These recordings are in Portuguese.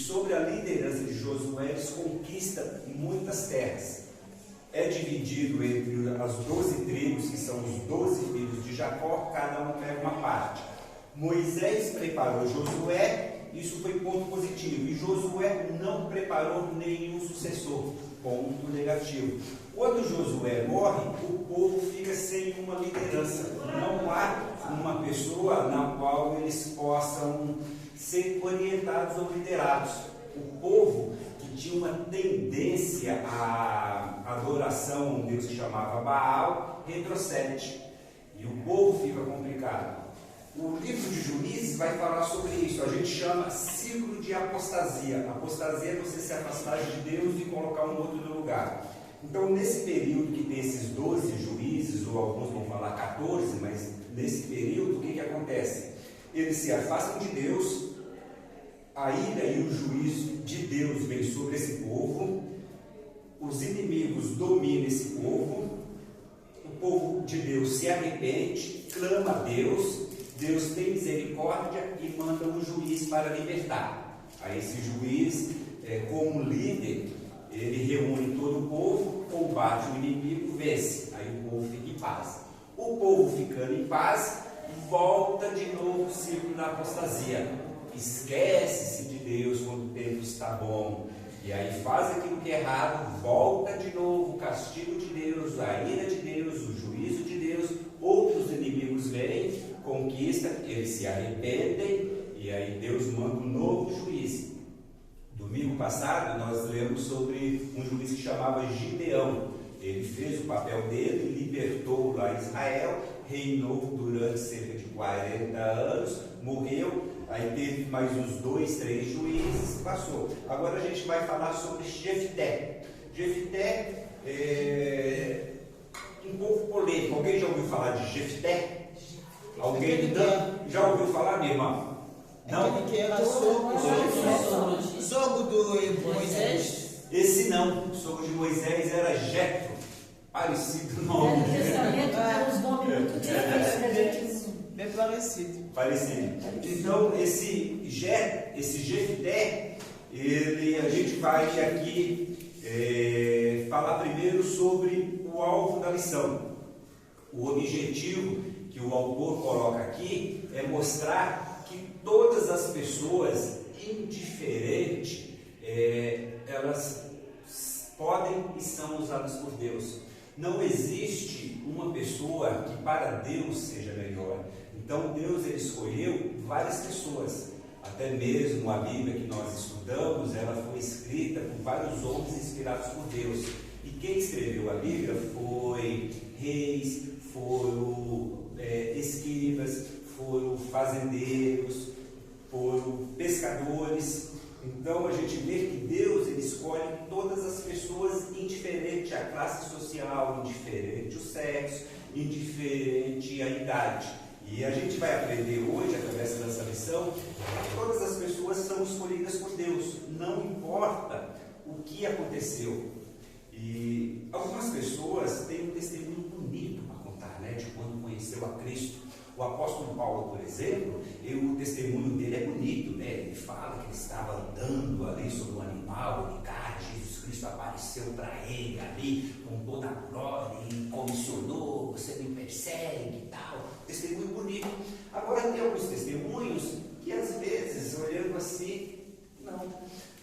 sobre a liderança de Josué, eles conquistam muitas terras. É dividido entre as 12 tribos, que são os 12 filhos de Jacó, cada um pega uma parte. Moisés preparou Josué, isso foi ponto positivo, e Josué não preparou nenhum sucessor, ponto negativo. Quando Josué morre, o povo fica sem uma liderança, não há uma pessoa na qual eles possam ser orientados ou liderados. O povo que tinha uma tendência à adoração a um Deus que chamava Baal, retrocede, e o povo fica complicado. O livro de Juízes vai falar sobre isso. A gente chama ciclo de apostasia. Apostasia é você se afastar de Deus e colocar um outro no lugar. Então, nesse período que tem esses 12 juízes, ou alguns vão falar 14, mas nesse período, o que acontece? Eles se afastam de Deus, a ira e o juízo de Deus vem sobre esse povo, os inimigos dominam esse povo, o povo de Deus se arrepende, clama a Deus, Deus tem misericórdia e manda um juiz para libertar. Aí esse juiz, como líder, ele reúne todo o povo, combate o inimigo, vence. Aí o povo fica em paz. O povo ficando em paz, volta de novo o ciclo da apostasia. Esquece-se de Deus quando o tempo está bom. E aí faz aquilo que é errado, volta de novo o castigo de Deus, a ira de Deus, o juízo de Deus. Outros inimigos vêm, conquistam, eles se arrependem, e aí Deus manda um novo juiz. Domingo passado nós lemos sobre um juiz que chamava Gideão. Ele fez o papel dele, libertou lá Israel, reinou durante cerca de 40 anos, morreu, aí teve mais uns 2, 3 juízes, passou. Agora a gente vai falar sobre Jefté. Jefté é um pouco polêmico. Alguém já ouviu falar de Jefté? Alguém já ouviu falar, minha irmã? Não? Aquele que era sogro do Moisés. Esse não, o sogro de Moisés era Jetro, parecido nome. No Testamento tem uns nomes muito difíceis, a gente... Bem parecido. Parecido. Então, esse Jefté, a gente vai aqui falar primeiro sobre o alvo da lição. O objetivo que o autor coloca aqui é mostrar que todas as pessoas, indiferente, elas podem e são usadas por Deus. Não existe uma pessoa que para Deus seja melhor. Então Deus ele escolheu várias pessoas. Até mesmo a Bíblia que nós estudamos, ela foi escrita por vários homens inspirados por Deus. E quem escreveu a Bíblia foi reis, foram escribas, foram fazendeiros, foram pescadores. Então a gente vê que Deus ele escolhe todas as pessoas, indiferente à classe social, indiferente ao sexo, indiferente à idade. E a gente vai aprender hoje, através dessa lição, que todas as pessoas são escolhidas por Deus, não importa o que aconteceu. E algumas pessoas têm um testemunho bonito para contar, né, de quando conheceu a Cristo. O apóstolo Paulo, por exemplo, o testemunho dele é bonito, né? Ele fala que ele estava andando ali sobre um animal, e cara, Jesus Cristo apareceu para ele ali com toda a glória e comissionou, você me persegue e tal. Testemunho bonito. Agora tem alguns testemunhos que às vezes, olhando assim, não.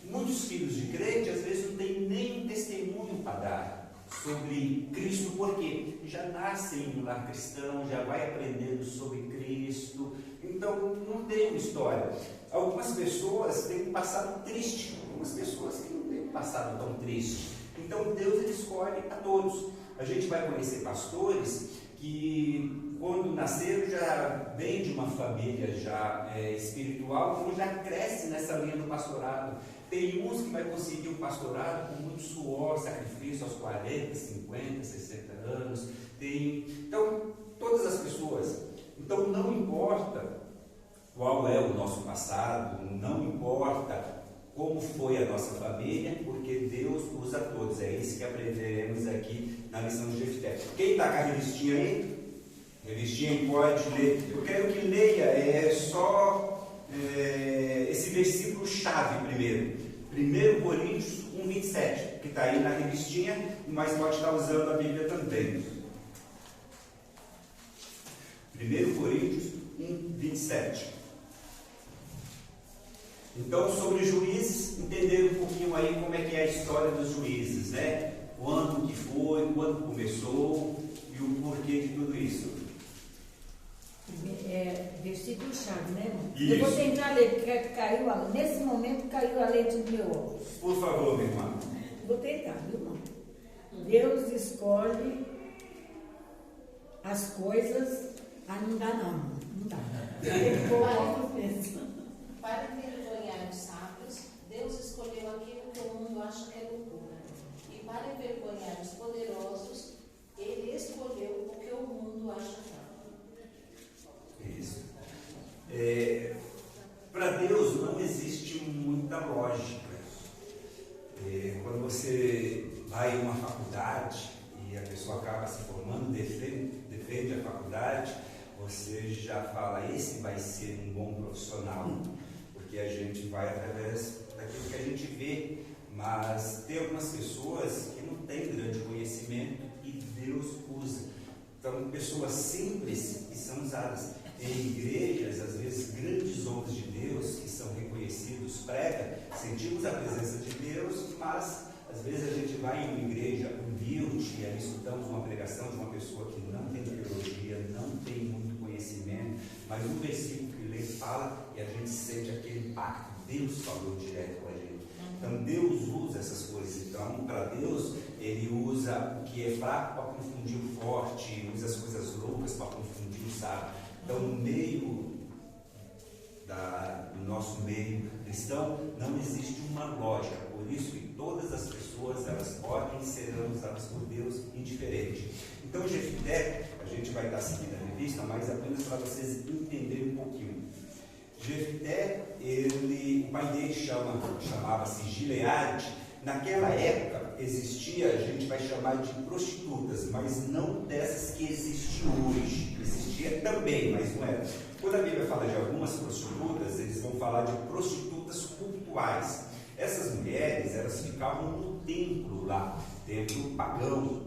Muitos filhos de crente às vezes não tem nem testemunho para dar sobre Cristo, porque já nascem em um lar cristão, já vai aprendendo sobre Cristo, então não tem uma história. Algumas pessoas têm um passado triste, algumas pessoas que não têm um passado tão triste. Então Deus ele escolhe a todos. A gente vai conhecer pastores que quando nasceram já vêm de uma família já espiritual e já cresce nessa linha do pastorado. Tem uns que vai conseguir um pastorado com muito suor, sacrifício aos 40, 50, 60 anos. Então, todas as pessoas. Então, não importa qual é o nosso passado, não importa como foi a nossa família, porque Deus usa todos. É isso que aprenderemos aqui na lição de Jefté. Quem está com a revistinha aí? Revistinha pode ler. Eu quero que leia, só esse versículo chave primeiro. 1 Coríntios 1:27, que está aí na revistinha, mas pode estar usando a Bíblia também. 1 Coríntios 1:27. Então, sobre juízes, entender um pouquinho aí como é que é a história dos juízes, né? Quando que foi, quando começou e o porquê de tudo isso. Versículo chave, né, irmão? Isso. Eu vou tentar ler, porque nesse momento caiu a leite no meu óculos. Por favor, minha irmã. Vou tentar, viu, irmão? Deus escolhe as coisas. Não dá não, não dá. Tem pouco óculos mesmo. Para envergonhar os sábios, Deus escolheu aquilo que o mundo acha que é loucura. E para envergonhar os poderosos, Ele escolheu o que o mundo acha fraco. Isso. Para Deus não existe muita lógica. Quando você vai em uma faculdade e a pessoa acaba se formando, defende a faculdade, você já fala, esse vai ser um bom profissional, porque a gente vai através daquilo que a gente vê, mas tem algumas pessoas que não têm grande conhecimento e Deus usa. Então, pessoas simples que são usadas em igrejas, às vezes grandes homens de Deus que são reconhecidos, pregam, sentimos a presença de Deus, mas às vezes a gente vai em uma igreja humilde e aí escutamos uma pregação de uma pessoa que não tem teologia, não tem muito conhecimento, mas um versículo que lê fala e a gente sente aquele impacto. Deus falou direto com a gente. Então Deus usa essas coisas. Então, para Deus, Ele usa o que é fraco para confundir o forte, usa as coisas loucas para confundir o sábio. Então, no meio do nosso meio cristão, não existe uma lógica. Por isso que todas as pessoas, elas podem e serão usadas por Deus indiferente. Então, Jefité, a gente vai estar seguindo a revista, mas apenas para vocês entenderem um pouquinho. Jefité, o pai dele chamava-se Gileade. Naquela época existia, a gente vai chamar de prostitutas, mas não dessas que existem hoje. Existia também, mas não era. Quando a Bíblia fala de algumas prostitutas, eles vão falar de prostitutas cultuais. Essas mulheres, elas ficavam no templo lá, templo pagão.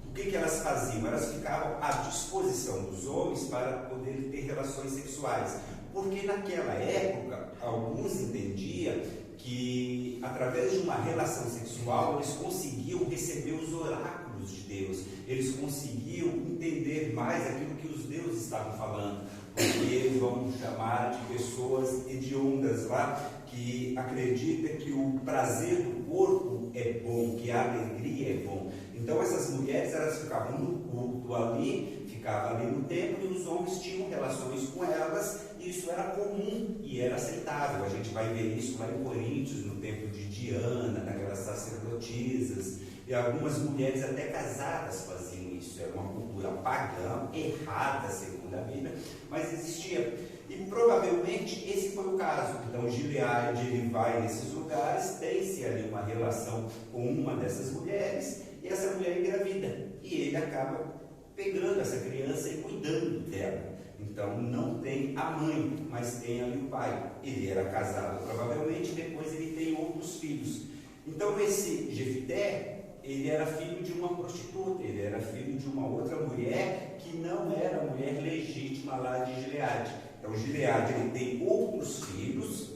O que elas faziam? Elas ficavam à disposição dos homens para poder ter relações sexuais. Porque naquela época, alguns entendiam que através de uma relação sexual eles conseguiam receber os oráculos de Deus, eles conseguiam entender mais aquilo que os deuses estavam falando, porque eles vão chamar de pessoas hediondas lá, que acreditam que o prazer do corpo é bom, que a alegria é bom. Então essas mulheres, elas ficavam no culto ali, ficavam ali no templo e os homens tinham relações com elas. Isso era comum e era aceitável. A gente vai ver isso lá em Coríntios, no templo de Diana, naquelas sacerdotisas, e algumas mulheres até casadas faziam isso. Era uma cultura pagã, errada segundo a Bíblia, mas existia. E provavelmente esse foi o caso. Então Gileade, ele vai nesses lugares, tem-se ali uma relação com uma dessas mulheres, e essa mulher engravida, e ele acaba pegando essa criança e cuidando dela. Então não tem a mãe, mas tem ali o pai. Ele era casado provavelmente, depois ele tem outros filhos. Então esse Jefité, ele era filho de uma prostituta, ele era filho de uma outra mulher que não era a mulher legítima lá de Gileade. Então Gileade, ele tem outros filhos.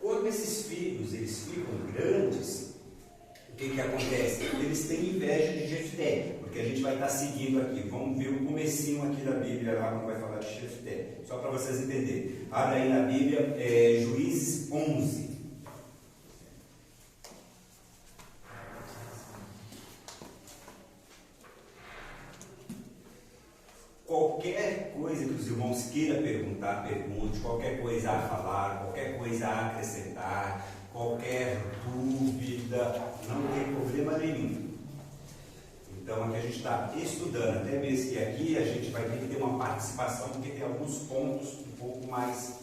Quando esses filhos eles ficam grandes, o que acontece? Eles têm inveja de Jefité, porque a gente vai estar seguindo aqui. Vamos ver o comecinho aqui da Bíblia, lá quando vai falar de Jefité, só para vocês entenderem. Abre aí na Bíblia, Juízes 11. Qualquer coisa que os irmãos queiram perguntar, pergunte. Qualquer coisa a falar, qualquer coisa a acrescentar, qualquer dúvida, não tem problema nenhum. Então aqui a gente está estudando, até mesmo que aqui a gente vai ter que ter uma participação, porque tem alguns pontos um pouco mais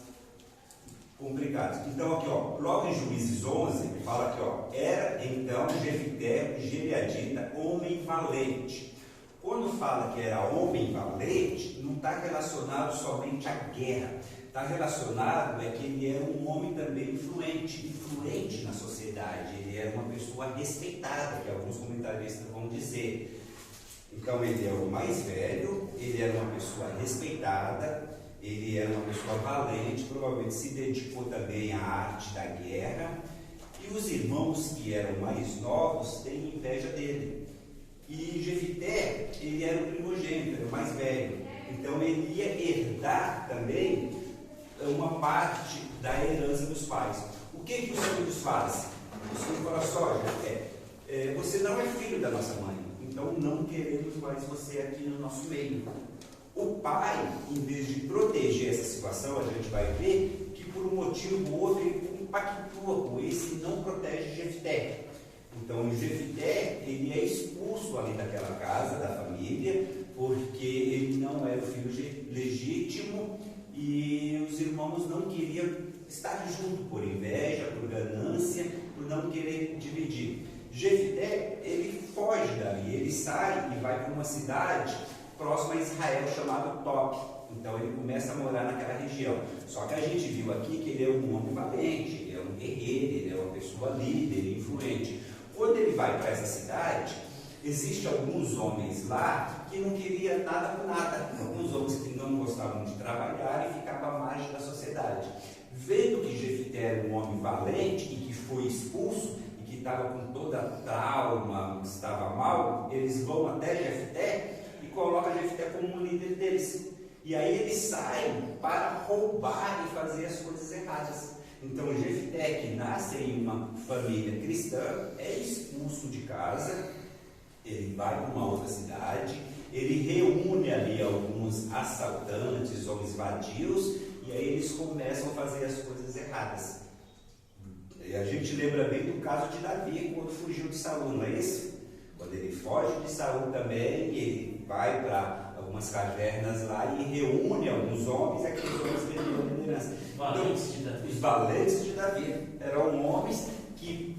complicados. Então aqui, ó, logo em Juízes 11, fala aqui, ó, era então Jefité, gileadita, homem valente. Quando fala que era homem valente, não está relacionado somente à guerra. está relacionado é que ele era um homem também influente na sociedade, ele era uma pessoa respeitada, que alguns comentaristas vão dizer. Então ele era o mais velho, ele era uma pessoa respeitada, ele era uma pessoa valente, provavelmente se dedicou também à arte da guerra, e os irmãos que eram mais novos têm inveja dele. E Jefité, ele era o primogênito, era o mais velho, então ele ia herdar também uma parte da herança dos pais. O que os filhos fazem? Os filhos falam só, Jefité, você não é filho da nossa mãe, então não queremos mais você aqui no nosso meio. O pai, em vez de proteger essa situação, a gente vai ver que por um motivo ou outro ele compactua com esse e não protege Jefité. Então Jefité, ele é expulso ali daquela casa, da família, porque ele não era o filho legítimo e os irmãos não queriam estar junto por inveja, por ganância, por não querer dividir. Jefité, ele foge dali, ele sai e vai para uma cidade próxima a Israel chamada Top. Então ele começa a morar naquela região. Só que a gente viu aqui que ele é um homem valente, ele é um guerreiro, ele é uma pessoa líder, influente. Quando ele vai para essa cidade, existem alguns homens lá que não queriam nada com nada. Alguns homens que não gostavam de trabalhar e ficavam à margem da sociedade. Vendo que Jefité era um homem valente e que foi expulso, e que estava com toda a trauma, estava mal, eles vão até Jefité e colocam Jefité como um líder deles. E aí eles saem para roubar e fazer as coisas erradas. Então Jefité, que nasce em uma família cristã, é expulso de casa, ele vai para uma outra cidade, ele reúne ali alguns assaltantes, homens vadios, e aí eles começam a fazer as coisas erradas. E a gente lembra bem do caso de Davi, quando fugiu de Saul, não é isso? Quando ele foge de Saul também, ele vai para algumas cavernas lá e reúne alguns homens, aqueles homens pediram a liderança. Os valentes de Davi eram homens que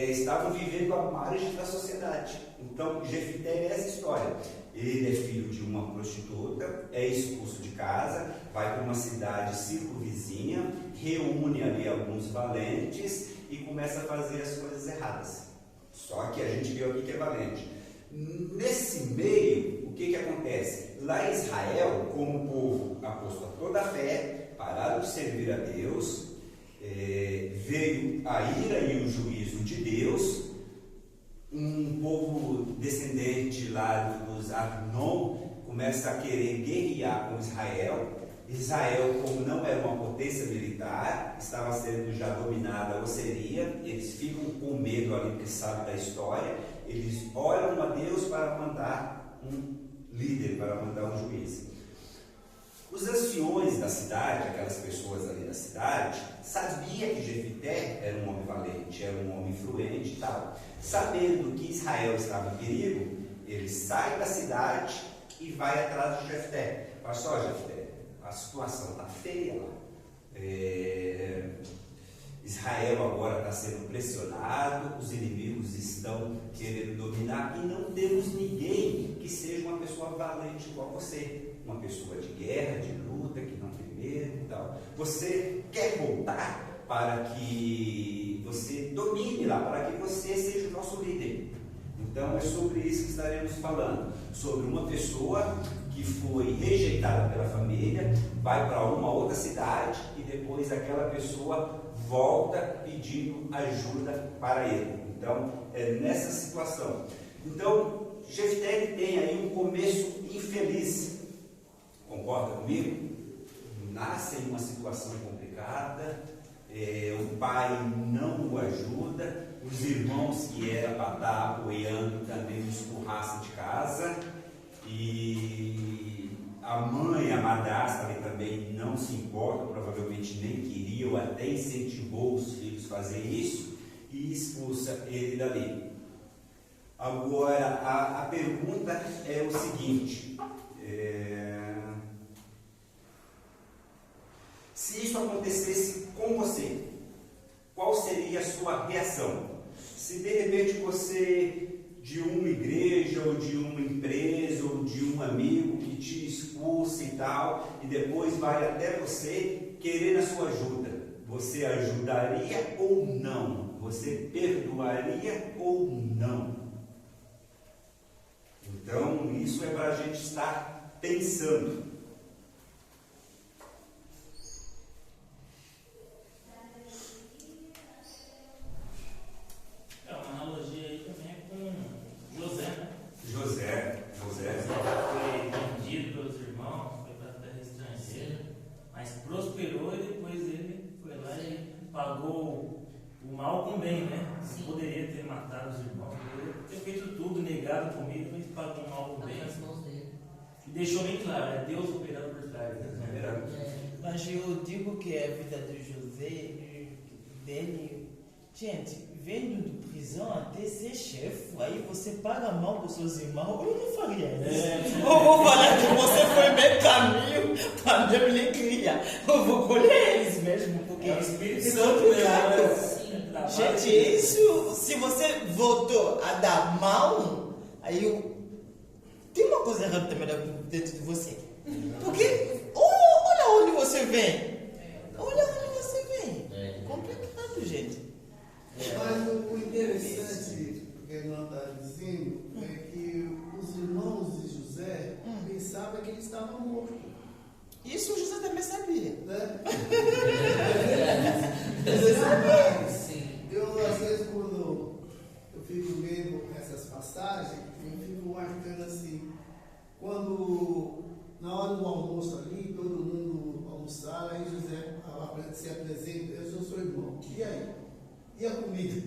estavam vivendo à margem da sociedade. Então, Jefité é essa história. Ele é filho de uma prostituta, é expulso de casa, vai para uma cidade circunvizinha, reúne ali alguns valentes e começa a fazer as coisas erradas. Só que a gente viu aqui que é valente. Nesse meio, o que acontece? Lá em Israel, como o povo apostou toda a fé, pararam de servir a Deus, veio a ira e o juízo de Deus. Um povo descendente lá dos Arnon começa a querer guerrear com Israel. Israel, como não era uma potência militar, estava sendo já dominada ou seria, eles ficam com medo ali, porque sabem da história, eles oram a Deus para mandar um líder, para mandar um juiz. Os anciões da cidade, aquelas pessoas ali da cidade, sabiam que Jefité era um homem valente, era um homem influente e tal. Sabendo que Israel estava em perigo, ele sai da cidade e vai atrás de Jefité. Fala só, Jefité, a situação está feia lá. Israel agora está sendo pressionado, os inimigos estão querendo dominar e não temos ninguém que seja uma pessoa valente igual você. Uma pessoa de guerra, de luta, que não tem medo e tal. Você quer voltar para que você domine lá, para que você seja o nosso líder. Então é sobre isso que estaremos falando. Sobre uma pessoa que foi rejeitada pela família, vai para uma outra cidade e depois aquela pessoa volta pedindo ajuda para ele. Então é nessa situação. Então Jefité tem aí um começo infeliz. Concorda comigo? Nasce em uma situação complicada, o pai não o ajuda, os irmãos que eram para estar apoiando também o escorraçam de casa, e a mãe, a madrasta ali também não se importa, provavelmente nem queria ou até incentivou os filhos a fazer isso e expulsa ele dali. Agora, a pergunta é o seguinte: se isso acontecesse com você, qual seria a sua reação? Se de repente você, de uma igreja, ou de uma empresa, ou de um amigo que te expulsa e tal, e depois vai até você querer a sua ajuda, você ajudaria ou não? Você perdoaria ou não? Então, isso é para a gente estar pensando. É uma analogia aí também com José, né? José. Foi vendido pelos irmãos, foi para a terra estrangeira, mas prosperou e depois ele foi lá e pagou o mal com o bem, né? Não poderia ter matado os irmãos, poderia ter feito tudo, negado comida, mas pagou o mal com o bem. E deixou bem claro, é Deus operando por trás, né? Mas eu digo que a vida de José, dele, gente, vendo de prisão até ser chefe, aí você paga mal com seus irmãos, eu não faria isso. Eu vou falar que você foi bem caminho para minha alegria. Eu vou colher eles mesmo, porque É o Espírito isso Santo, é pecado. né? Gente, isso, se você voltou a dar mal, aí tem uma coisa errada também dentro de você. Porque olha onde você vem. Olha onde você vem. Complicado, gente. Mas o interessante que ele não está dizendo é que os irmãos de José pensavam que ele estava morto. Isso o José também sabia. Né? José sabia. Sim. Eu, às vezes, quando eu fico lendo essas passagens, eu fico marcando assim, quando na hora do almoço ali, todo mundo almoçar, aí José se apresenta, eu sou seu irmão. E aí? E a comida?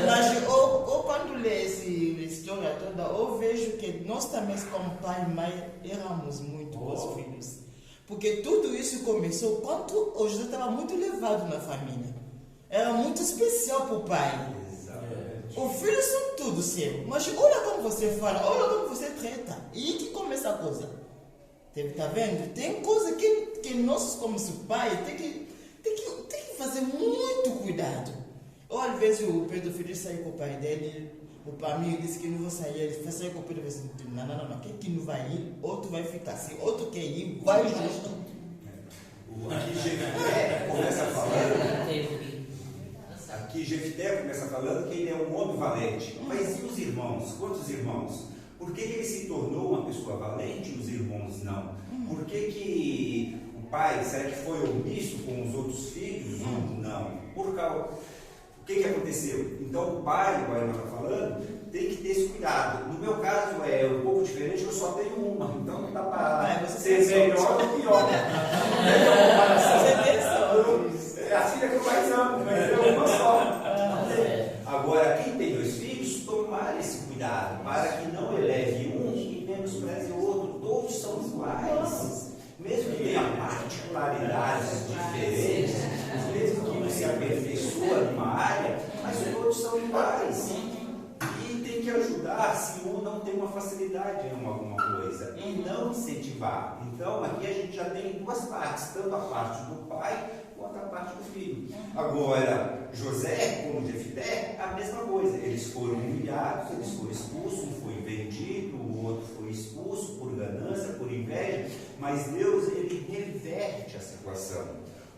Mas ou quando lê essa história toda, eu vejo que nós também, como pai e mãe, erramos muito com os filhos. Porque tudo isso começou quando o José estava muito elevado na família. Era muito especial para o pai. Exatamente. Os filhos são tudo seu. Mas olha como você fala, olha como você trata. E que começa a coisa. Tá vendo? Tem coisa que nós, como pai, tem que fazer muito cuidado. Ou às vezes o Pedro Filho saiu com o pai dele, o pai disse que não vou sair, ele vai sair com o Pedro Filho, não, que não vai ir, outro vai ficar assim, outro quer ir, vai justo. Aqui Jefté começa falando que ele é um homem valente. Mas e os irmãos? Quantos irmãos? Por que ele se tornou uma pessoa valente e os irmãos não? Por que o pai, será que foi omisso com os outros filhos? Não. O que aconteceu? Então o pai, igual ela está falando, tem que ter esse cuidado. No meu caso é um pouco diferente, eu só tenho uma, então não dá para ser melhor ou pior. É a filha que eu mais amo, mas é uma só. Agora, quem tem dois filhos, tomar esse cuidado para que não eleve um e menospreze o outro. Todos são iguais. Mesmo que tenha particularidades diferentes, mesmo que um se aperfeiçoa numa área, mas todos são iguais. E tem que ajudar se um não tem uma facilidade em alguma coisa e não incentivar. Então, aqui a gente já tem duas partes, tanto a parte do pai quanto a parte do filho. Agora, José, como Jefté, a mesma coisa. Eles foram humilhados, eles foram expulsos, um foi vendido, o outro foi expulso por ganância, por inveja, mas Deus, ele reverte a situação.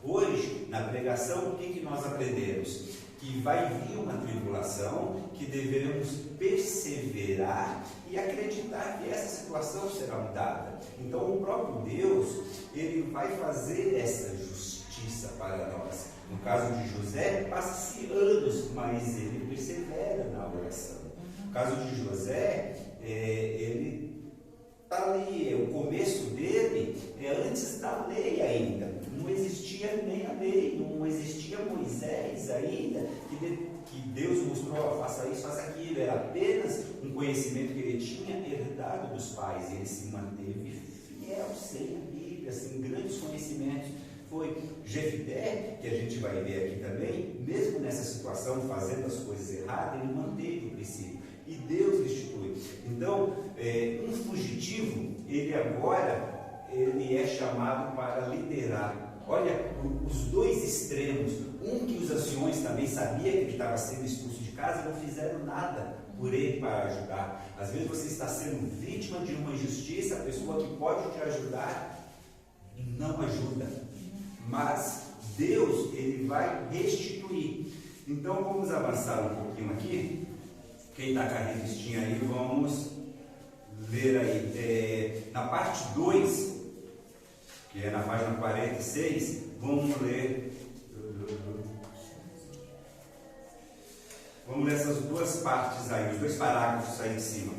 Hoje, na pregação, o que nós aprendemos? Que vai vir uma tribulação, que devemos perseverar e acreditar que essa situação será mudada. Então, o próprio Deus, ele vai fazer essa justiça para nós. No caso de José, passa-se anos, mas ele persevera na oração. No caso de José, ele está ali, o começo dele é antes da lei ainda. Não existia nem a lei, não existia Moisés ainda, que Deus mostrou, faça isso, faça aquilo. Era apenas um conhecimento que ele tinha herdado dos pais. Ele se manteve fiel, sem a Bíblia, sem grandes conhecimentos. Foi Jefté, que a gente vai ver aqui também, mesmo nessa situação, fazendo as coisas erradas, ele manteve o princípio. E Deus restitui. Então, um fugitivo, ele agora, ele é chamado para liderar. Olha, os dois extremos. Um que os anciões também sabia que ele estava sendo expulso de casa e não fizeram nada por ele para ajudar. Às vezes você está sendo vítima de uma injustiça, a pessoa que pode te ajudar não ajuda. Mas Deus, Ele vai restituir. Então vamos avançar um pouquinho aqui. Quem está com a revistinha aí, vamos ler aí. Na parte 2, que é na página 46, vamos ler. Vamos ler essas duas partes aí, os dois parágrafos aí em cima.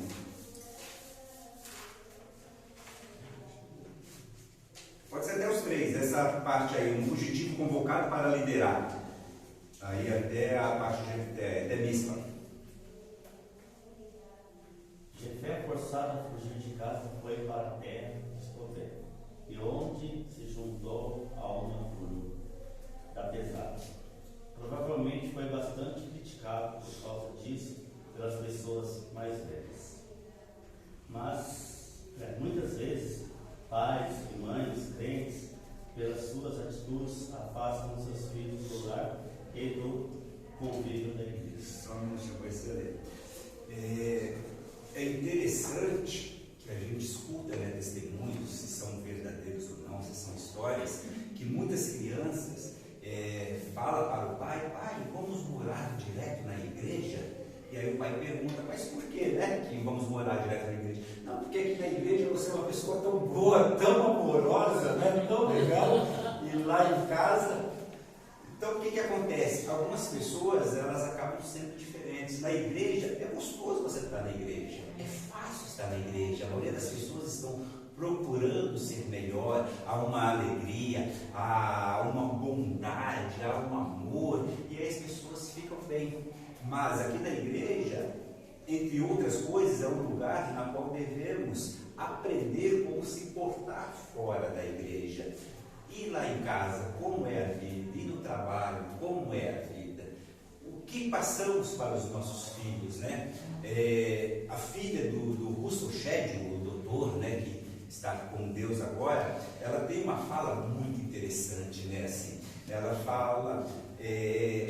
Pode ser até os três, essa parte aí, um fugitivo convocado para liderar. Aí até a parte de Mispa. Jefé, forçado a fugir de casa, foi para a terra de Escové, e onde se juntou a uma turma da pesada. Provavelmente foi bastante criticado por causa disso pelas pessoas mais velhas. Mas, muitas vezes, pais e mães crentes, pelas suas atitudes, afastam seus filhos do lar e do convívio da igreja. Só um minutinho para você ler. É interessante que a gente escuta, né, testemunhos, se são verdadeiros ou não, se são histórias, que muitas crianças falam para o pai: pai, vamos morar direto na igreja? E aí o pai pergunta: mas por que, né, que vamos morar direto na igreja? Não, porque aqui na igreja você é uma pessoa tão boa, tão amorosa, né, tão legal, e lá em casa. Então o que acontece? Algumas pessoas, elas acabam sendo diferentes. Na igreja, é gostoso você estar na igreja, é fácil estar na igreja. A maioria das pessoas estão procurando ser melhor, há uma alegria, há uma bondade, há um amor, e aí as pessoas ficam bem. Mas aqui na igreja, entre outras coisas, é um lugar na qual devemos aprender como se portar fora da igreja. E lá em casa, como é a vida? E no trabalho, como é a vida? O que passamos para os nossos filhos, né? A filha do Russell Shedd, o doutor, né, que está com Deus agora, ela tem uma fala muito interessante, né? Assim, ela fala,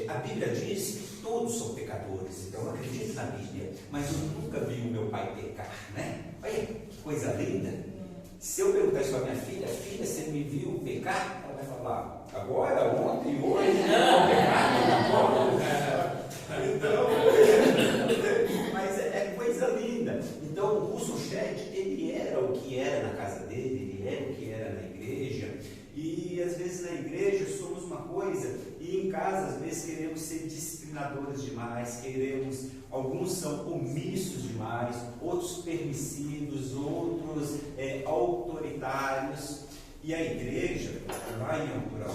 a Bíblia diz que todos são pecadores, então eu acredito na Bíblia, mas eu nunca vi o meu pai pecar, né? Olha que coisa linda. Se eu perguntar isso para minha filha: filha, você me viu pecar? Ela vai falar: agora, ontem, hoje, não pecar, então, mas é coisa linda. Então o Russell Shedd, ele era o que era na casa dele, ele era o que era na igreja, e às vezes na igreja somos uma coisa, e em casa às vezes queremos ser disciplinadores demais, alguns são omissos demais, outros permissivos, outros autoritários. E a igreja, lá em Altura,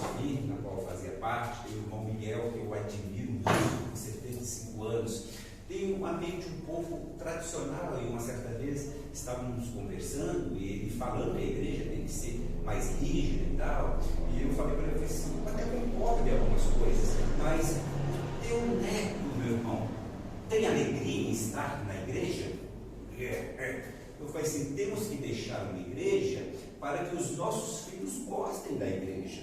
na qual eu fazia parte, tem o irmão Miguel, que eu admiro muito, com 75 anos, tem uma mente um pouco tradicional. E uma certa vez estávamos conversando e ele falando que a igreja tem que ser mais rígida e tal, e eu falei para ele assim: eu até concordo em algumas coisas, mas teu neto, meu irmão, tem alegria em estar na igreja? Eu falei assim: temos que deixar uma igreja para que os nossos filhos gostem da igreja.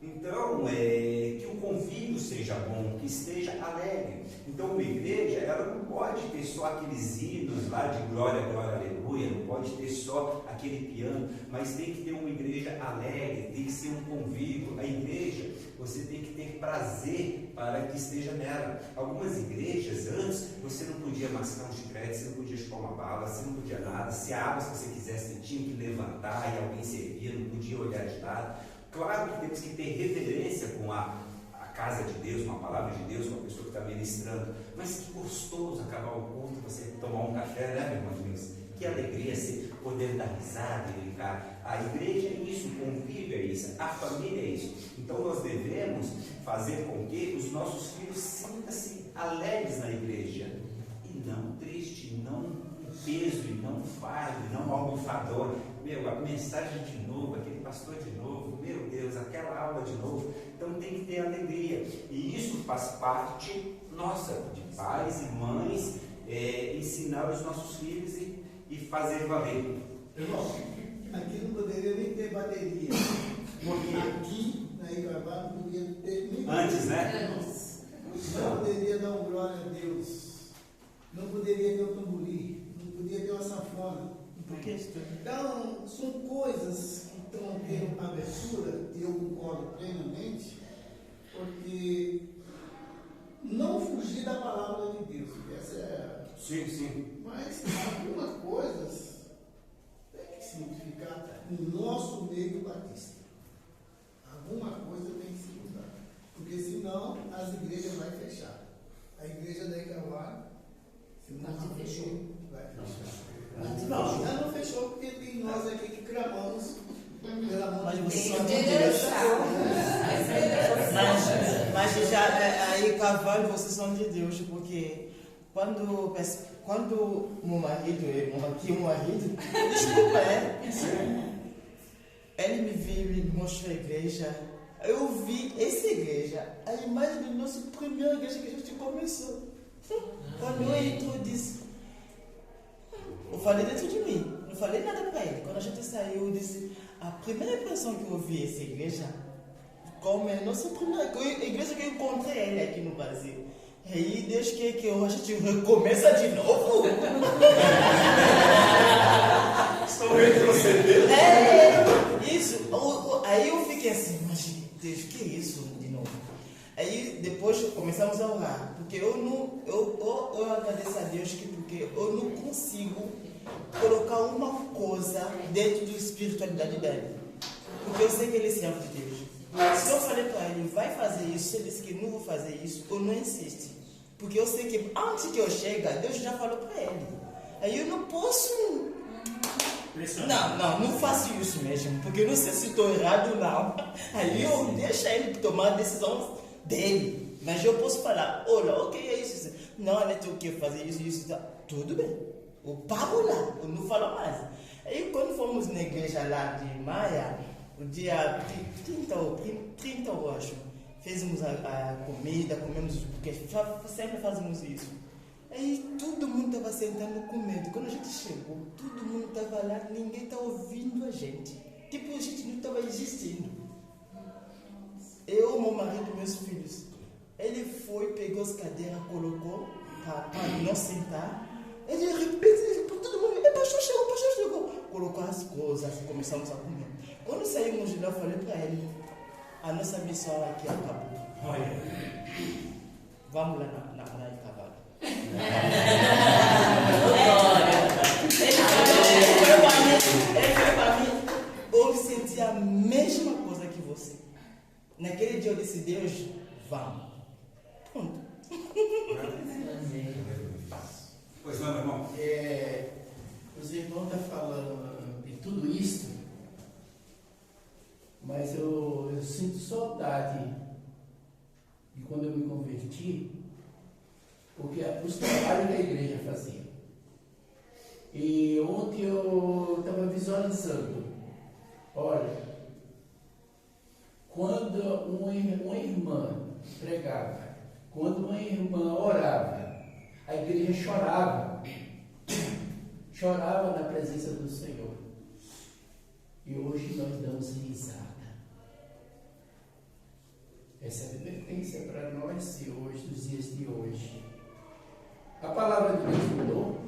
Então, que o convívio seja bom, que esteja alegre. Então, uma igreja, ela não pode ter só aqueles hinos lá de glória, glória, aleluia, não pode ter só aquele piano, mas tem que ter uma igreja alegre, tem que ser um convívio. A igreja, você tem que ter prazer para que esteja nela. Algumas igrejas, antes, você não podia mascar um chiclete, você não podia chupar uma bala, você não podia nada. Se a água, se você quisesse, você tinha que levantar e alguém servia, não podia olhar de lado. Claro que temos que ter reverência com a casa de Deus, com a palavra de Deus, com a pessoa que está ministrando. Mas que gostoso acabar o culto, você tomar um café, né, meu irmão Deus? Que alegria você poder dar risada e brincar. A igreja é isso, o convívio é isso, a família é isso. Então nós devemos fazer com que os nossos filhos sintam-se alegres na igreja, e não triste, não peso, e não fardo, e não almofador. A mensagem de novo, aquele pastor de novo, meu Deus, aquela aula de novo. Então tem que ter alegria, e isso faz parte nossa, de pais e mães, ensinar os nossos filhos e fazer valer. Irmão, aqui não poderia nem ter bateria, porque aqui na Iguabá não podia ter nem antes, né? Não poderia dar um glória a Deus, não poderia ter um tamborim, não poderia ter uma sanfona. Por que isso? Então, são coisas que estão tendo abertura, e eu concordo plenamente, porque não fugir da palavra de Deus. Essa é. Sim, sim. Mas algumas coisas tem que se modificar no nosso meio batista. Alguma coisa tem que se mudar. Porque senão as igrejas vão fechar. A igreja da Icauá, se não fechou, vai fechar. Não, já não fechou porque tem nós aqui que clamamos pela mão de Mas Deus. você de Deus. Mas já aí, cavalo, vocês são de Deus, porque quando meu marido, desculpa, ele me veio e me mostrou a igreja. Eu vi essa igreja, a imagem da nossa primeira igreja que a gente começou. Quando eu entro, eu disse, eu falei dentro de mim, não falei nada para ele. Quando a gente saiu, eu disse, a primeira impressão que eu vi essa igreja, como é a nossa primeira igreja que eu encontrei ele aqui no Brasil. E aí Deus quer que a gente recomeça de novo. Estou retrocedendo. Isso. Aí eu fiquei assim, mas Deus, que é isso de novo? Aí depois começamos a orar, porque eu agradeço a Deus porque eu não consigo colocar uma coisa dentro da espiritualidade dele, porque eu sei que ele é servo de Deus. Se eu falei para ele, vai fazer isso, se ele disse que não vou fazer isso, eu não insisto, porque eu sei que antes que eu chegue, Deus já falou para ele. Aí eu não posso. Não faço isso mesmo, porque eu não sei se estou errado ou não. Aí eu deixo ele tomar a decisão dele. Mas eu posso falar, olha, ok, é isso. Não, ele tem que fazer isso. Tudo bem. Eu pago lá, eu não falo mais. Aí quando fomos na igreja lá de Maia, o dia 30 eu acho, fizemos a comida, comemos, porque sempre fazemos isso. Aí todo mundo estava sentando com medo. Quando a gente chegou, todo mundo estava lá, ninguém estava ouvindo a gente. Tipo, a gente não estava existindo. Eu, meu marido e meus filhos. Ele foi, pegou as cadeiras, colocou para não sentar. Ele repetiu para todo mundo, pastor chegou. Colocou as coisas, começamos a comer. Quando saímos de lá, eu falei para ele, a nossa missão aqui acabou. Olha. Vamos lá na praia de cavalo. Ele foi para mim, eu senti a mesma coisa que você. Naquele dia eu disse, Deus, vamos. Pronto. Pois não, meu irmão. Os irmãos estão falando de tudo isso, mas eu sinto saudade de quando eu me converti, porque os trabalhos que a igreja fazia. E ontem eu estava visualizando, olha, quando uma irmã pregava, quando uma irmã orava, a igreja chorava na presença do Senhor. E hoje nós damos risada. Essa é a advertência para nós de hoje, dos dias de hoje. A palavra de Deus mudou?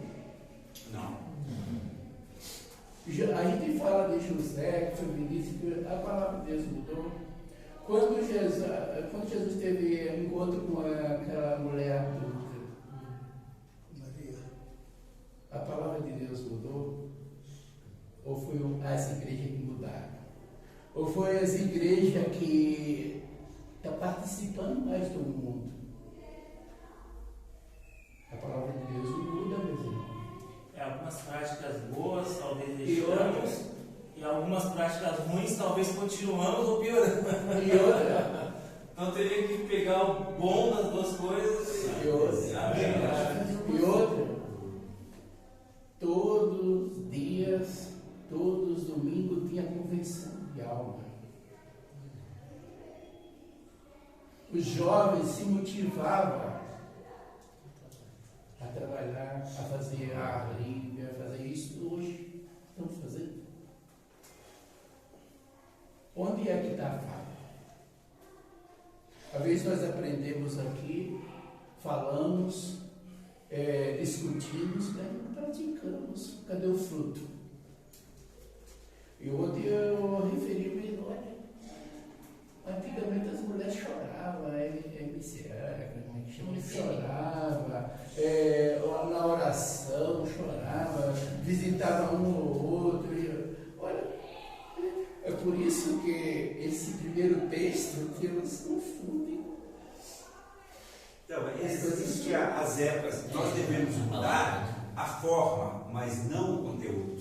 Não. A gente fala de José, que foi ministro, a palavra de Deus mudou. Quando Jesus teve um encontro com aquela mulher adulta, Maria, a palavra de Deus mudou? Ou foi as igrejas que mudaram? Ou foi as igrejas que estão participando mais do mundo? A palavra de Deus não muda, meus irmãos. Algumas práticas boas talvez deixamos, e algumas práticas ruins talvez continuamos ou piorando. E outra, Então teria que pegar o bom das duas coisas e outra, todos os dias, todos os domingos tinha convenção de alma. Os jovens se motivavam a trabalhar, a fazer a livre, a fazer isso. Hoje estamos fazendo. Onde é que está a falha? Às vezes nós aprendemos aqui, falamos, discutimos, mas não praticamos. Cadê o fruto? E ontem eu referi-me, olha, antigamente as mulheres choravam, MCA, como é que chama? Chorava, na oração chorava, visitava um ou outro. Olha, é por isso que esse primeiro texto Deus confunde. Então, existem as épocas, nós devemos mudar a forma, mas não o conteúdo.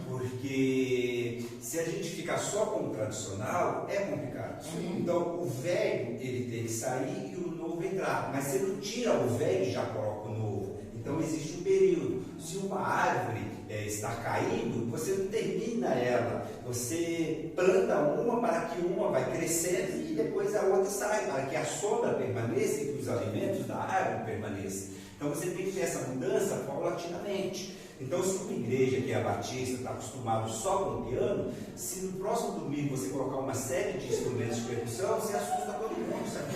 Porque se a gente ficar só com o tradicional, é complicado. Então, o velho, ele tem que sair e o novo entrar. Mas você não tira o velho e já coloca o novo. Então, existe um período. Se uma árvore está caindo, você não termina ela. Você planta uma para que uma vai crescendo e depois a outra sai, para que a sombra permaneça e que os alimentos da árvore permaneçam. Então, você tem que ter essa mudança paulatinamente. Então, se uma igreja que é batista está acostumado só com o piano, se no próximo domingo você colocar uma série de instrumentos de percussão, você assusta todo mundo, sabe?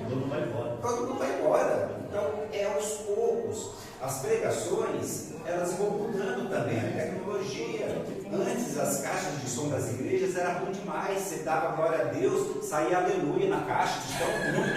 Todo mundo vai embora. Todo mundo vai embora. Então, é aos poucos. As pregações, elas vão mudando também. A tecnologia. Antes, as caixas de som das igrejas era ruim demais. Você dava glória a Deus, saía aleluia na caixa de tão ruim.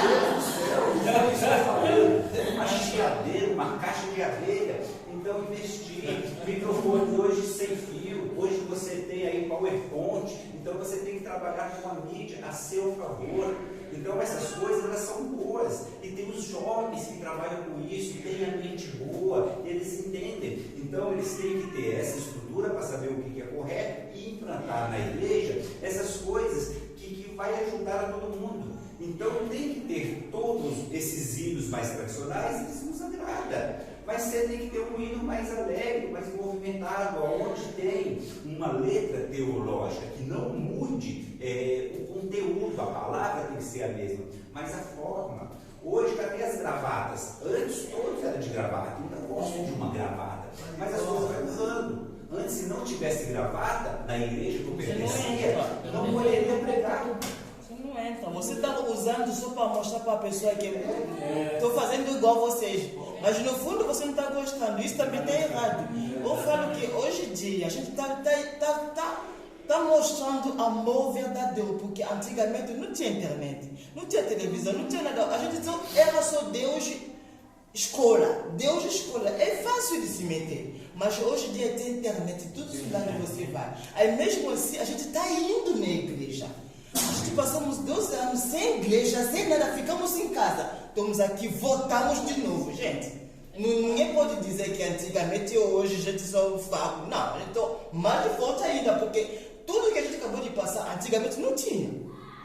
Meu Deus do céu, então isso está falando. Uma chiadeira, uma caixa de abelha. Então, investir. Microfone hoje sem fio. Hoje você tem aí PowerPoint. Então, você tem que trabalhar com a mídia a seu favor. Então, essas coisas, elas são boas. E tem os jovens que trabalham com isso, têm a mente boa, eles entendem. Então, eles têm que ter essa estrutura para saber o que é correto e implantar na igreja essas coisas que vai ajudar a todo mundo. Então, tem que ter todos esses hinos mais tradicionais, eles nos agradam. Mas você tem que ter um hino mais alegre, mais movimentado, onde tem uma letra teológica que não mude o conteúdo, a palavra tem que ser a mesma, mas a forma. Hoje, cadê as gravatas? Antes todos eram de gravata, ainda gosto de uma gravata, mas as coisas vão mudando. Antes, se não tivesse gravata na igreja que eu pertencia, não poderia pregar. Não entra. Você está usando só para mostrar para a pessoa que estou fazendo igual a vocês. Mas no fundo você não está gostando. Isso também está errado. Eu falo que hoje em dia a gente está mostrando amor verdadeiro. Porque antigamente não tinha internet, não tinha televisão, não tinha nada. A gente só era só Deus escola. Deus escola. É fácil de se meter. Mas hoje em dia tem internet, tudo isso lá que você vai. Aí mesmo assim a gente está indo na igreja. A gente passamos 12 anos sem igreja, sem nada, ficamos em casa. Estamos aqui, voltamos de novo, gente. Ninguém pode dizer que antigamente ou hoje a gente só fala. Não, então mais forte ainda, porque tudo que a gente acabou de passar antigamente não tinha.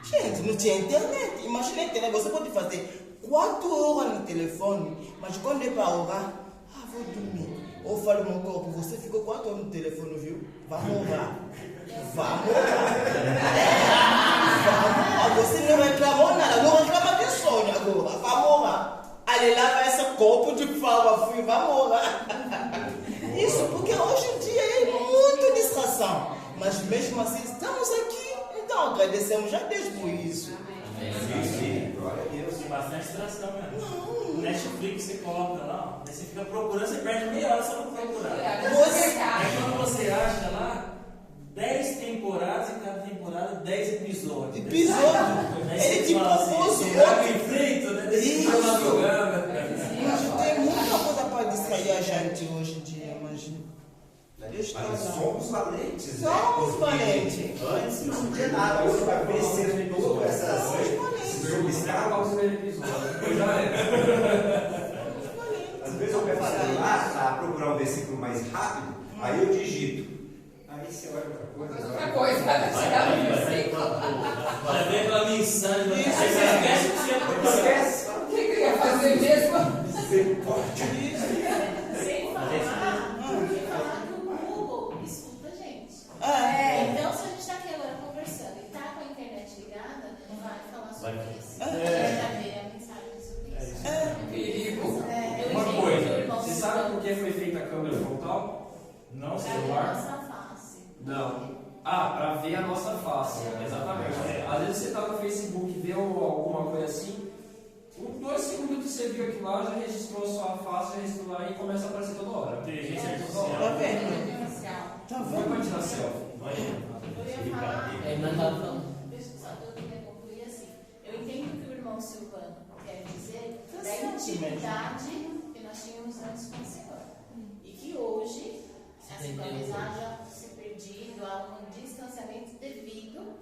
Gente, não tinha internet. Imagina a internet, você pode fazer 4 horas no telefone, mas quando é para orar, vou dormir. Ou falo meu corpo, você ficou 4 horas no telefone, viu? Vamos orar. Vamos orar. Você não reclamou nada, não reclama de sono agora. Vamos orar. Aí lava esse copo de fava, vamos orar. Isso porque hoje em dia é muita distração. Mas mesmo assim estamos aqui. Então agradecemos a Deus por isso. Sim, glória a Deus. Tem bastante distração, né? O Netflix você coloca lá, aí você fica procurando, você perde meia hora só para procurar. Aí quando você acha lá, 10 temporadas e cada temporada 10 episódios. Ele te propôs bem feito, né? Isso. Mas tem muita coisa para distrair a gente hoje em dia, imagina. Mas somos valentes, né? Somos valentes. Antes não tinha nada, hoje vai vencer todas esses obstáculos. Às vezes eu pego o celular para procurar um versículo mais rápido, aí eu digito. Aí você olha outra coisa. Vai ver aquela mensagem, você esquece o que você Esquece. O que eu ia fazer mesmo? Você pode Sem falar que o Google escuta a gente. Então, se a gente está aqui agora conversando e está com a internet ligada, vai falar sobre isso. Vai ver a mensagem sobre isso. Perigo. Uma coisa, você sabe por que foi feita a câmera frontal? Não, Para ver a celular. nossa face. Não. Para ver a nossa face, exatamente. Às vezes você está no Facebook e vê alguma coisa assim, 2 segundos que você viu aquilo lá, já registrou a sua face, já registrou lá e começa a aparecer toda hora. Inteligência Toda hora. Tá vendo? Artificial. Tá Vai vendo? continuar selfie. Eu ia falar. Não tá falando. Deixa eu só eu queria concluir assim. Eu entendo o que o irmão Silvano quer dizer Tá da certo, intimidade que nós tínhamos antes com o Senhor. E que hoje, assim, talvez haja se perdido, há um distanciamento devido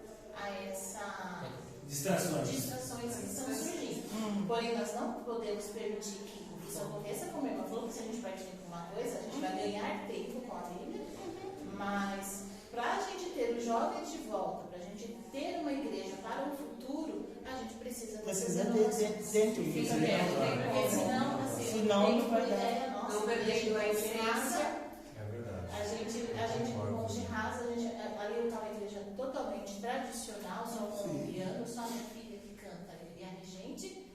a essa Distrações. distrações que estão surgindo. Porém, nós não podemos permitir que isso aconteça, como a irmã falou, que se a gente perde tempo com uma coisa, a gente vai ganhar tempo com a Bíblia, mas para a gente ter os jovens de volta, para a gente ter uma igreja para o futuro, a gente precisa Precisa ter dentro Fica disso. bem, porque senão, assim, Senão tem não vai uma dar. ideia nossa, Não perdendo a essência. É verdade. a gente com o Monte Rasa, ali eu estava uma igreja totalmente tradicional, só com o piano, só a minha filha que canta e a regente,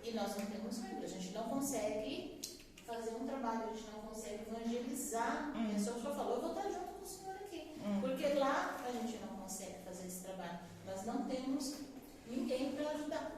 e nós não temos membro, a gente não consegue fazer um trabalho, a gente não consegue evangelizar. O senhor falou, eu vou estar junto com o senhor aqui, porque lá a gente não consegue fazer esse trabalho, nós não temos ninguém para ajudar.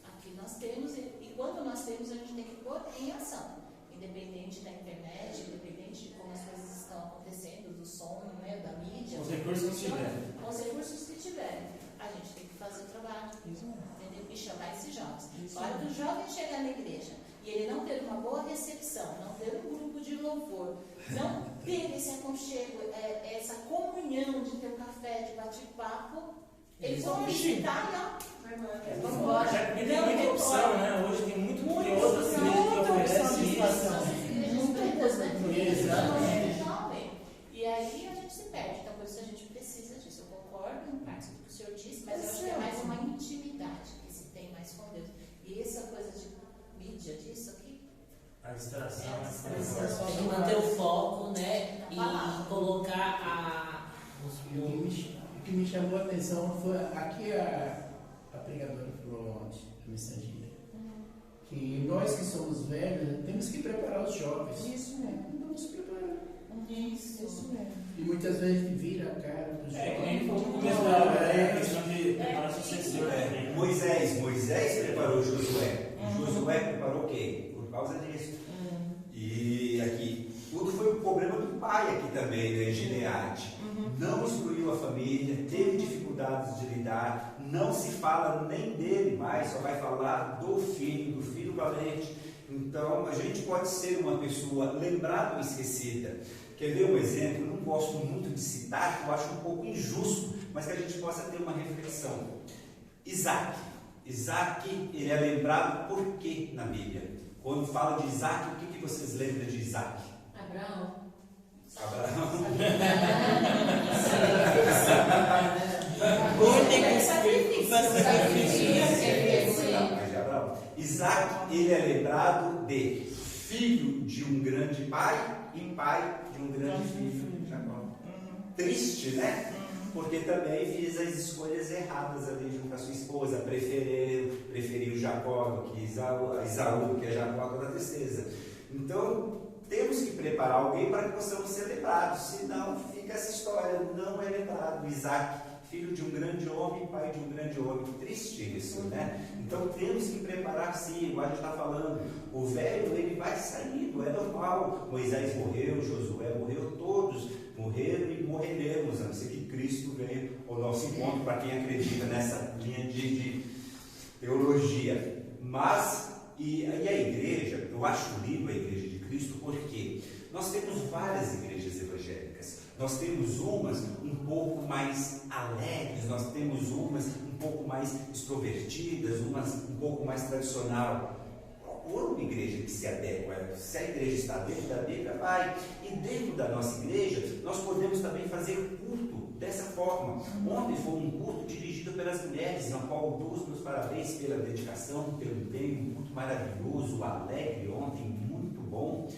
Aqui nós temos, e quando nós temos, a gente tem que pôr em ação. Independente da internet, independente de como as coisas estão acontecendo, do som, né, da mídia. Com os recursos que tiverem. Com os recursos que tiverem. A gente tem que fazer o trabalho. Entendeu? E chamar esses jovens. A hora que o jovem chegar na igreja e ele não ter uma boa recepção, não ter um grupo de louvor, não ter esse aconchego, essa comunhão de ter um café, de bate-papo, eles vão visitar e ó. Vamos embora. Já que tem muita opção, né? Hoje tem muito outras igrejas que oferecem isso. Exatamente. E aí a gente se perde. Então, por isso a gente precisa disso. Eu concordo em parte do que o senhor disse, mas eu acho que é mais uma intimidade que se tem mais com Deus. E essa coisa de mídia disso aqui. A distração. É a distração. Tem que manter o foco, né? Na palavra. E colocar O que me chamou a atenção foi aqui a pregadora falou ontem, a mensageira, que nós que somos velhos temos que preparar os jovens. Isso mesmo. Vamos preparar. Isso mesmo. E muitas vezes a gente vira a cara dos É, jovens. como ele falou no começo da aula, é a questão de preparar sucessor. Moisés preparou Josué. Josué preparou quem? Por causa disso. E aqui, tudo foi um problema do pai aqui também, né, Gileade. Não instruiu a família, teve dificuldades de lidar, não se fala nem dele mais, só vai falar do filho valente. Então, a gente pode ser uma pessoa lembrada ou esquecida. Quer ver um exemplo? Eu não gosto muito de citar, eu acho um pouco injusto, mas que a gente possa ter uma reflexão. Isaac, ele é lembrado por quê na Bíblia? Quando fala de Isaac, o que vocês lembram de Isaac? Abraão. Isaac, ele é lembrado de filho de um grande pai e pai de um grande filho, Jacó. Triste, né? Porque também fez as escolhas erradas ali junto com a sua esposa, preferiu Jacó do que Isaú, que é Jacó da tristeza. Então, temos que preparar alguém para que possamos ser lembrados, senão fica essa história, não é lembrado. Isaac, filho de um grande homem, pai de um grande homem, triste isso, né? Então temos que preparar sim, igual a gente está falando, o velho ele vai saindo, é normal. Moisés morreu, Josué morreu, todos morreram e morreremos, a não ser que Cristo venha ao nosso encontro, para quem acredita nessa linha de teologia. Mas, e a igreja, eu acho lindo a igreja de Cristo, porque nós temos várias igrejas evangélicas. Nós temos umas um pouco mais alegres, nós temos umas um pouco mais extrovertidas, umas um pouco mais tradicional. Procura uma igreja que se adequa. Se a igreja está dentro da Bíblia, vai. E dentro da nossa igreja, nós podemos também fazer culto dessa forma. Ontem foi um culto dirigido pelas mulheres, na qual eu dou os meus parabéns pela dedicação, pelo empenho, um culto maravilhoso, alegre ontem, muito bom.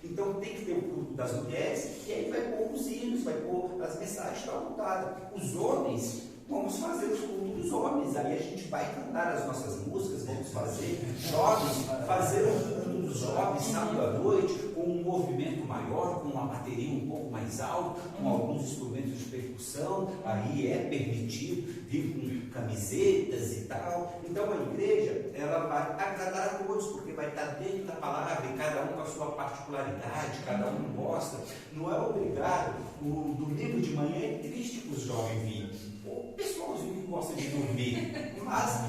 Então tem que ter o culto das mulheres, e aí vai pôr os hinos, vai pôr as mensagens da altada. Os homens, vamos fazer os cultos dos homens, aí a gente vai cantar as nossas músicas, vamos fazer jovens, fazer o culto dos jovens sábado à noite, com um movimento maior, com uma bateria um pouco mais alta, com alguns instrumentos de percussão, aí é permitido vir com camisetas e tal. Então a igreja, ela vai agradar a todos. todos, porque vai estar dentro da palavra e cada um com a sua particularidade, cada um mostra. Não é obrigado. O domingo de manhã é triste para os jovens virem. O pessoalzinho que gosta de dormir, mas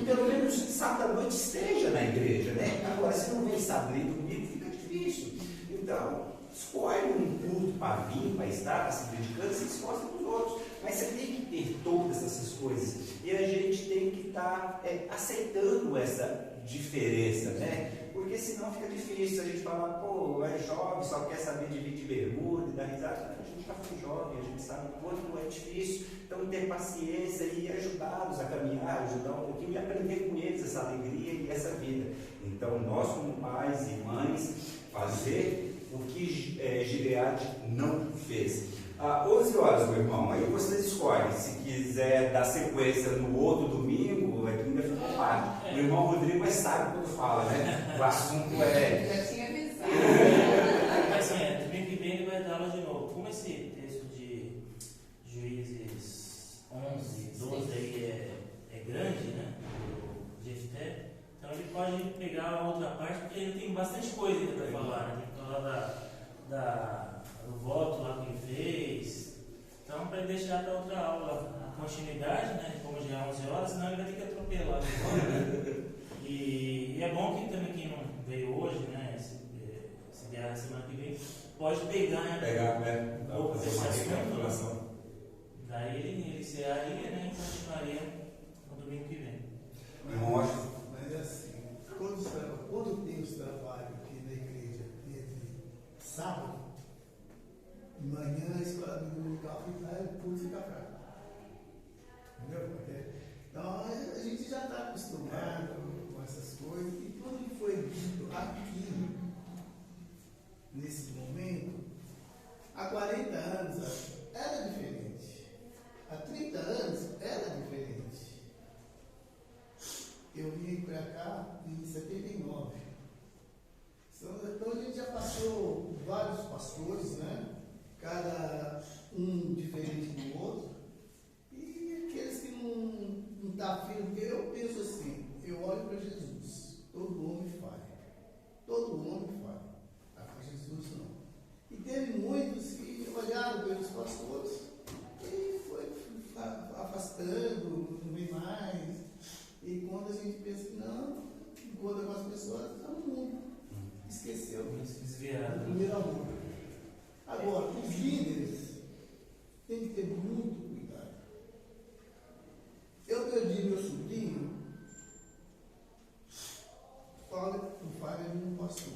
pelo menos sábado à noite esteja na igreja, né? Agora, se não vem sábado e domingo, fica difícil. Então, escolhe um culto para vir, para estar, para se dedicando, se esforça dos outros. Mas você tem que ter todas essas coisas. E a gente tem que estar aceitando essa diferença, né? Porque senão fica difícil a gente falar, pô, é jovem, só quer saber de vir de bermuda e dar risada. A gente já foi jovem, a gente sabe o quanto é difícil. Então, ter paciência e ajudá-los a caminhar, ajudar um pouquinho e aprender com eles essa alegria e essa vida. Então, nós como pais e mães, fazer o que Gileade não fez. 11 horas, meu irmão, aí vocês escolhem. Se quiser dar sequência no outro domingo, ainda fica à parte. O irmão Rodrigo é sábio quando fala, né? O assunto Já tinha avisado. Mas assim, domingo que vem ele vai dar aula de novo. Como esse texto de Juízes 11, 12 aí é grande, né? O Jefté, então ele pode pegar a outra parte, porque ele tem bastante coisa ainda para falar, né? Tem que falar do voto lá que ele fez. Então, para ele deixar para outra aula a continuidade, né? Como já é 11 horas, senão ele vai ter que atropelar. E é bom que também quem não veio hoje, né? Se vier a semana que vem, pode pegar, né? Dá para fazer uma recapitulação. Daí ele encerraria, né? E continuaria no domingo que vem. Mas é assim, quando tem os trabalhos aqui na igreja, entre sábado, manhã a escola dominical fica fraca. Entendeu? Então a gente já está acostumado com essas coisas. E quando foi dito aqui, nesse momento, há 40 anos era diferente. Há 30 anos era diferente. Eu vim para cá em 79. Então a gente já passou vários pastores, né? Cada um diferente do outro. E aqueles que não estão afim, porque eu penso assim, eu olho para Jesus, todo homem falha. Todo homem falha. Para Jesus não. E teve muitos que olharam pelos pastores e foi afastando, não vem mais. E quando a gente pensa que não, encontra com as pessoas, está no mundo. Esqueceu o primeiro amor. Agora, os líderes têm que ter muito cuidado. Eu perdi meu sobrinho, falha de um pastor.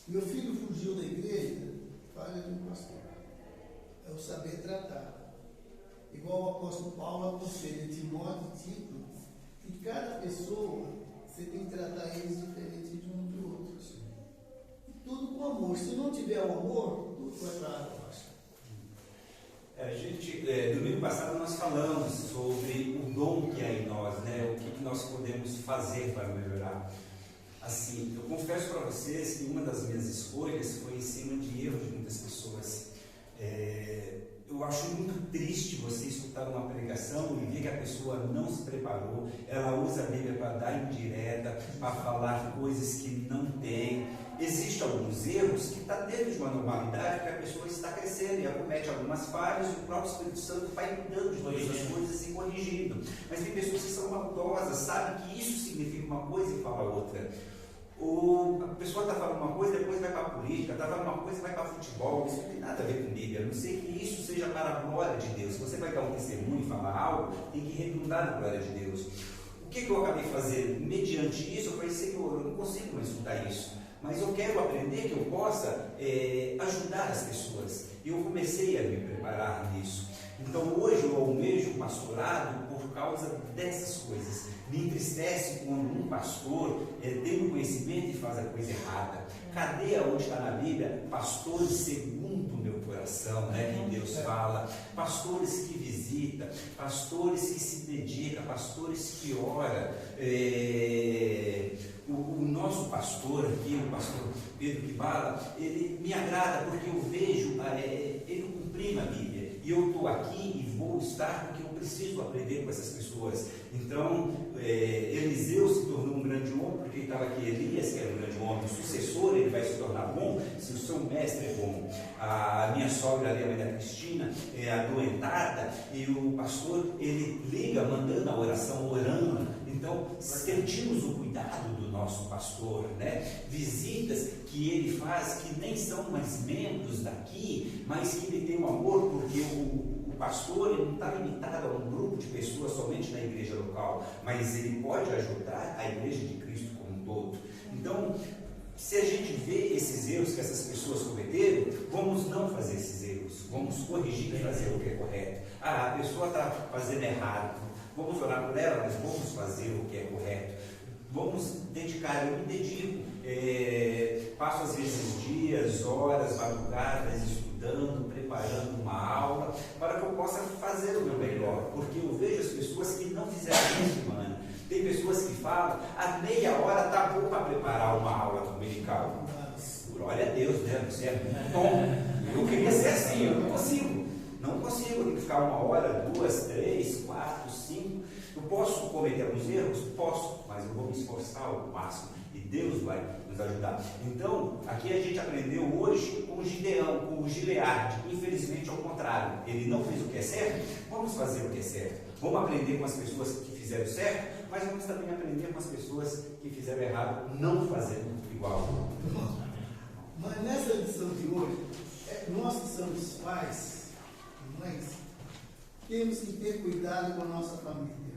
Meu filho fugiu da igreja, falha de um pastor. É o saber tratar. Igual o apóstolo Paulo aconselha Timóteo e Tito, que cada pessoa você tem que tratar eles diferente de um do outro. E tudo com amor. Se não tiver o amor, tudo vai para a água. Domingo passado nós falamos sobre o dom que há em nós, né? O que nós podemos fazer para melhorar. Assim, eu confesso para vocês que uma das minhas escolhas foi em cima de erros de muitas pessoas. Eu acho muito triste você escutar uma pregação e ver que a pessoa não se preparou, ela usa a Bíblia para dar indireta, para falar coisas que não tem. Existem alguns erros que está dentro de uma normalidade, que a pessoa está crescendo e ela comete algumas falhas e o próprio Espírito Santo vai cuidando de todas as coisas e corrigindo. Mas tem pessoas que são maldosas, sabem que isso significa uma coisa e fala outra. A pessoa está falando uma coisa, depois vai para a política, está falando uma coisa e vai para futebol. Isso não tem nada a ver com Bíblia, a não ser que isso seja para a glória de Deus. Se você vai dar um testemunho e falar algo, tem que redundar na glória de Deus. O que eu acabei fazendo? Mediante isso, eu falei, Senhor, eu não consigo mais escutar isso, mas eu quero aprender que eu possa ajudar as pessoas. E eu comecei a me preparar nisso. Então hoje eu almejo o pastorado por causa dessas coisas. Me entristece quando um pastor tem um conhecimento e faz a coisa errada. Cadê onde está na Bíblia? Pastores segundo o meu coração, né? Que Deus fala. Pastores que visitam, pastores que se dedicam, pastores que oram. O nosso pastor aqui, o pastor Pedro Kibala, ele me agrada porque eu vejo ele cumprindo a Bíblia. E eu estou aqui e vou estar porque eu preciso aprender com essas pessoas. Então, Eliseu se tornou um grande homem porque ele comentava que Elias, que era um grande homem, o sucessor, ele vai se tornar bom se o seu mestre é bom. A minha sogra ali, a mãe da Cristina, é adoentada, e o pastor, ele liga mandando a oração, orando. Então, sentimos o cuidado do nosso pastor, né? Visitas que ele faz, que nem são mais membros daqui, mas que ele tem um amor, porque o pastor ele não está limitado a um grupo de pessoas somente na igreja local, mas ele pode ajudar a igreja de Cristo como um todo. Então, se a gente vê esses erros que essas pessoas cometeram, vamos não fazer esses erros, vamos corrigir e fazer o que é correto. Ah, a pessoa está fazendo errado, vamos orar por ela, mas vamos fazer o que é correto. Vamos dedicar, eu me dedico, passo às vezes dias, horas, madrugadas, estudando, preparando uma aula, para que eu possa fazer o meu melhor, porque eu vejo as pessoas que não fizeram isso, mano. Tem pessoas que falam, a meia hora está bom para preparar uma aula dominical. Glória a Deus, né? Você é muito bom. Eu queria ser assim, eu não consigo. Não consigo, eu tenho que ficar 1 hora, 2, 3, 4, 5. Eu posso cometer alguns erros? Posso, mas eu vou me esforçar ao máximo. E Deus vai nos ajudar. Então, aqui a gente aprendeu hoje com o Gideão, com o Gileade. Infelizmente, ao contrário. Ele não fez o que é certo, vamos fazer o que é certo. Vamos aprender com as pessoas que fizeram certo, mas vamos também aprender com as pessoas que fizeram errado, não fazendo igual. Mas nessa lição de hoje, nós que somos pais e mães, temos que ter cuidado com a nossa família.